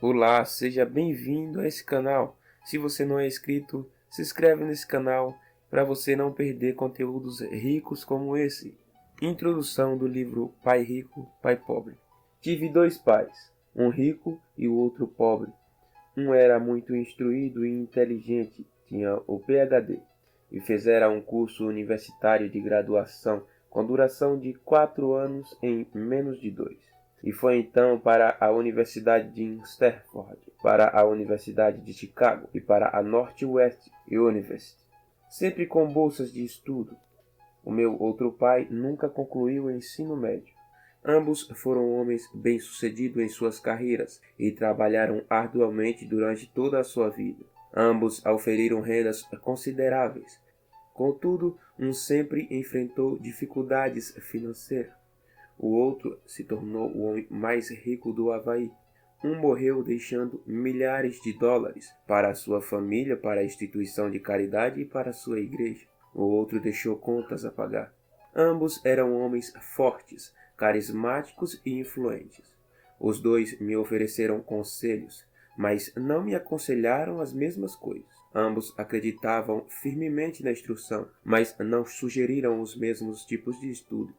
Olá, seja bem-vindo a esse canal. Se você não é inscrito, se inscreve nesse canal para você não perder conteúdos ricos como esse. Introdução do livro Pai Rico, Pai Pobre. Tive dois pais, um rico e o outro pobre. Um era muito instruído e inteligente, tinha o PhD e fizera um curso universitário de graduação com duração de 4 anos em menos de 2. E foi então para a Universidade de Stanford, para a Universidade de Chicago e para a Northwest University, sempre com bolsas de estudo. O meu outro pai nunca concluiu o ensino médio. Ambos foram homens bem-sucedidos em suas carreiras e trabalharam arduamente durante toda a sua vida. Ambos auferiram rendas consideráveis. Contudo, um sempre enfrentou dificuldades financeiras. O outro se tornou o homem mais rico do Havaí. Um morreu deixando milhares de dólares para a sua família, para a instituição de caridade e para a sua igreja. O outro deixou contas a pagar. Ambos eram homens fortes, carismáticos e influentes. Os dois me ofereceram conselhos, mas não me aconselharam as mesmas coisas. Ambos acreditavam firmemente na instrução, mas não sugeriram os mesmos tipos de estudo.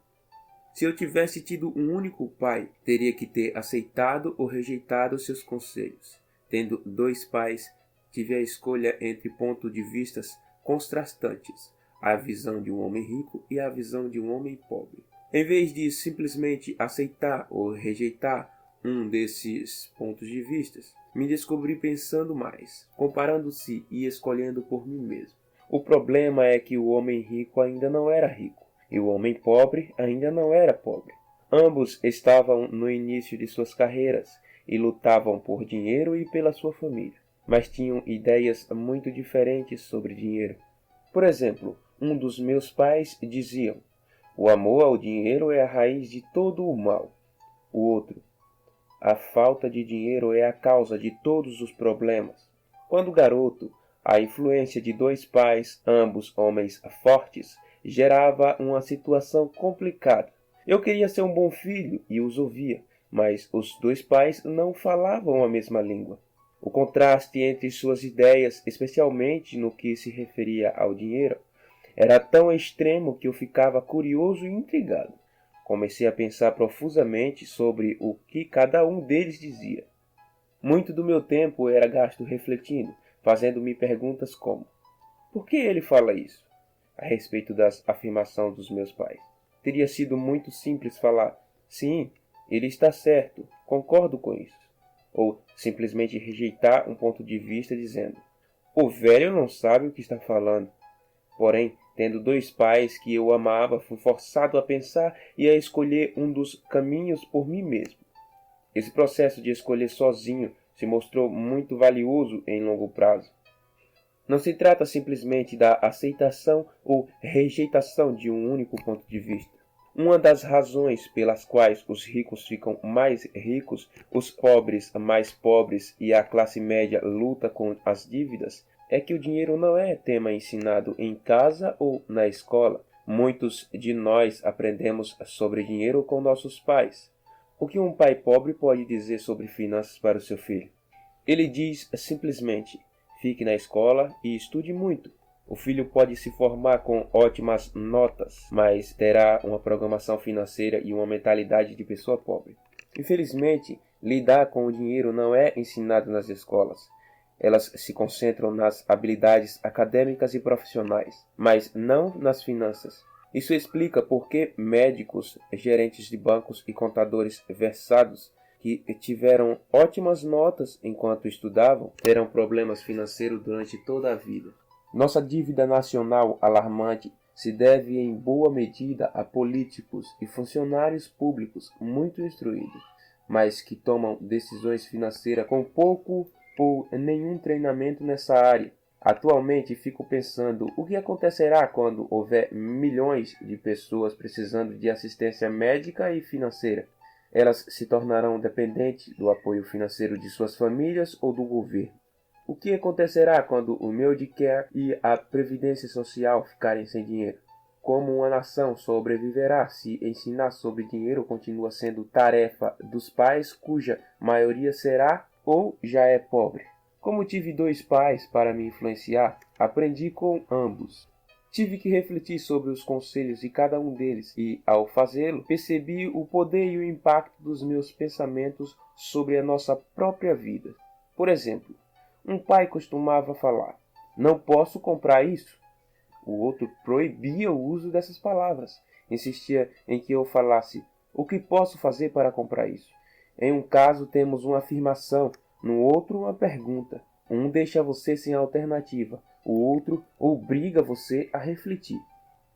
Se eu tivesse tido um único pai, teria que ter aceitado ou rejeitado seus conselhos. Tendo dois pais, tive a escolha entre pontos de vistas contrastantes, a visão de um homem rico e a visão de um homem pobre. Em vez de simplesmente aceitar ou rejeitar um desses pontos de vistas, me descobri pensando mais, comparando-se e escolhendo por mim mesmo. O problema é que o homem rico ainda não era rico, e o homem pobre ainda não era pobre. Ambos estavam no início de suas carreiras e lutavam por dinheiro e pela sua família, mas tinham ideias muito diferentes sobre dinheiro. Por exemplo, um dos meus pais dizia: o amor ao dinheiro é a raiz de todo o mal. O outro: a falta de dinheiro é a causa de todos os problemas. Quando garoto, a influência de dois pais, ambos homens fortes, gerava uma situação complicada. Eu queria ser um bom filho e os ouvia, mas os dois pais não falavam a mesma língua. O contraste entre suas ideias, especialmente no que se referia ao dinheiro, era tão extremo que eu ficava curioso e intrigado. Comecei a pensar profusamente sobre o que cada um deles dizia. Muito do meu tempo era gasto refletindo, fazendo-me perguntas como: por que ele fala isso? A respeito das afirmações dos meus pais. Teria sido muito simples falar: sim, ele está certo, concordo com isso. Ou simplesmente rejeitar um ponto de vista dizendo: o velho não sabe o que está falando. Porém, tendo dois pais que eu amava, fui forçado a pensar e a escolher um dos caminhos por mim mesmo. Esse processo de escolher sozinho se mostrou muito valioso em longo prazo. Não se trata simplesmente da aceitação ou rejeitação de um único ponto de vista. Uma das razões pelas quais os ricos ficam mais ricos, os pobres mais pobres e a classe média luta com as dívidas é que o dinheiro não é tema ensinado em casa ou na escola. Muitos de nós aprendemos sobre dinheiro com nossos pais. O que um pai pobre pode dizer sobre finanças para o seu filho? Ele diz simplesmente: fique na escola e estude muito. O filho pode se formar com ótimas notas, mas terá uma programação financeira e uma mentalidade de pessoa pobre. Infelizmente, lidar com o dinheiro não é ensinado nas escolas. Elas se concentram nas habilidades acadêmicas e profissionais, mas não nas finanças. Isso explica por que médicos, gerentes de bancos e contadores versados que tiveram ótimas notas enquanto estudavam terão problemas financeiros durante toda a vida. Nossa dívida nacional alarmante se deve em boa medida a políticos e funcionários públicos muito instruídos, mas que tomam decisões financeiras com pouco ou nenhum treinamento nessa área. Atualmente fico pensando o que acontecerá quando houver milhões de pessoas precisando de assistência médica e financeira. Elas se tornarão dependentes do apoio financeiro de suas famílias ou do governo. O que acontecerá quando o Medicare e a Previdência Social ficarem sem dinheiro? Como uma nação sobreviverá se ensinar sobre dinheiro continua sendo tarefa dos pais cuja maioria será ou já é pobre? Como tive dois pais para me influenciar, aprendi com ambos. Tive que refletir sobre os conselhos de cada um deles e, ao fazê-lo, percebi o poder e o impacto dos meus pensamentos sobre a nossa própria vida. Por exemplo, um pai costumava falar: "Não posso comprar isso." O outro proibia o uso dessas palavras. Insistia em que eu falasse: "O que posso fazer para comprar isso?" Em um caso temos uma afirmação, no outro uma pergunta. Um deixa você sem alternativa, o outro obriga você a refletir.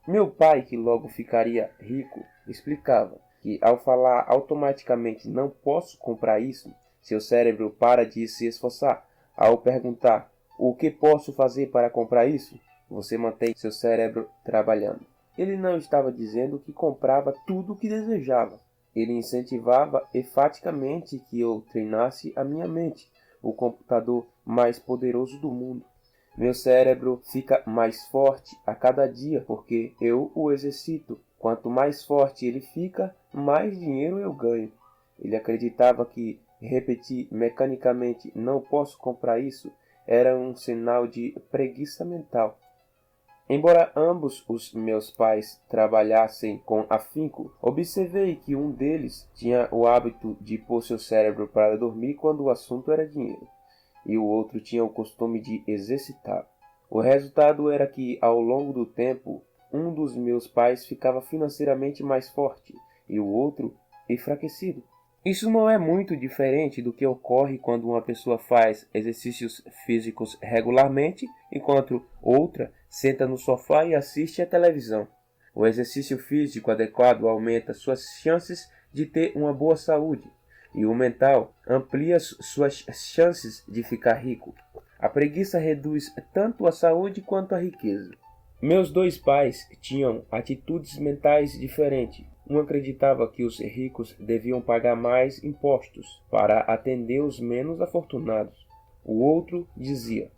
Meu pai, que logo ficaria rico, explicava que ao falar automaticamente "não posso comprar isso", seu cérebro para de se esforçar. Ao perguntar "o que posso fazer para comprar isso?", você mantém seu cérebro trabalhando. Ele não estava dizendo que comprava tudo o que desejava. Ele incentivava enfaticamente que eu treinasse a minha mente, o computador mais poderoso do mundo. Meu cérebro fica mais forte a cada dia porque eu o exercito. Quanto mais forte ele fica, mais dinheiro eu ganho. Ele acreditava que repetir mecanicamente "não posso comprar isso" era um sinal de preguiça mental. Embora ambos os meus pais trabalhassem com afinco, observei que um deles tinha o hábito de pôr seu cérebro para dormir quando o assunto era dinheiro, e o outro tinha o costume de exercitar. O resultado era que, ao longo do tempo, um dos meus pais ficava financeiramente mais forte e o outro enfraquecido. Isso não é muito diferente do que ocorre quando uma pessoa faz exercícios físicos regularmente, enquanto outra senta no sofá e assiste à televisão. O exercício físico adequado aumenta suas chances de ter uma boa saúde, e o mental amplia suas chances de ficar rico. A preguiça reduz tanto a saúde quanto a riqueza. Meus dois pais tinham atitudes mentais diferentes. Um acreditava que os ricos deviam pagar mais impostos para atender os menos afortunados. O outro dizia: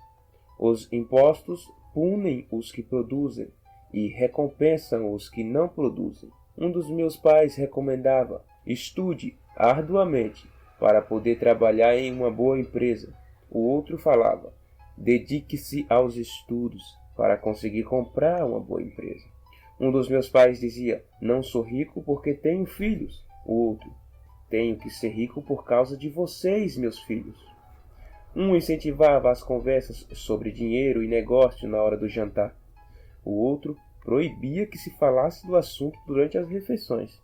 "Os impostos punem os que produzem e recompensam os que não produzem." Um dos meus pais recomendava: "Estude arduamente para poder trabalhar em uma boa empresa." O outro falava: "Dedique-se aos estudos para conseguir comprar uma boa empresa." Um dos meus pais dizia: "Não sou rico porque tenho filhos." O outro: "Tenho que ser rico por causa de vocês, meus filhos." Um incentivava as conversas sobre dinheiro e negócio na hora do jantar. O outro proibia que se falasse do assunto durante as refeições.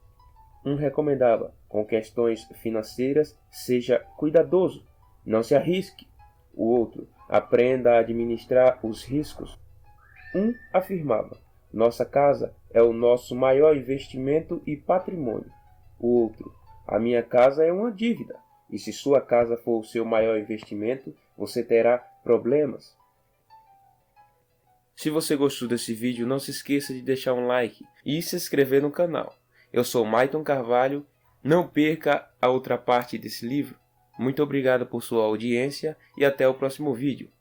Um recomendava: "Com questões financeiras, seja cuidadoso, não se arrisque." O outro: "Aprenda a administrar os riscos." Um afirmava: "Nossa casa é o nosso maior investimento e patrimônio." O outro: "A minha casa é uma dívida, e se sua casa for o seu maior investimento, você terá problemas." Se você gostou desse vídeo, não se esqueça de deixar um like e se inscrever no canal. Eu sou Maiton Carvalho, não perca a outra parte desse livro. Muito obrigado por sua audiência e até o próximo vídeo.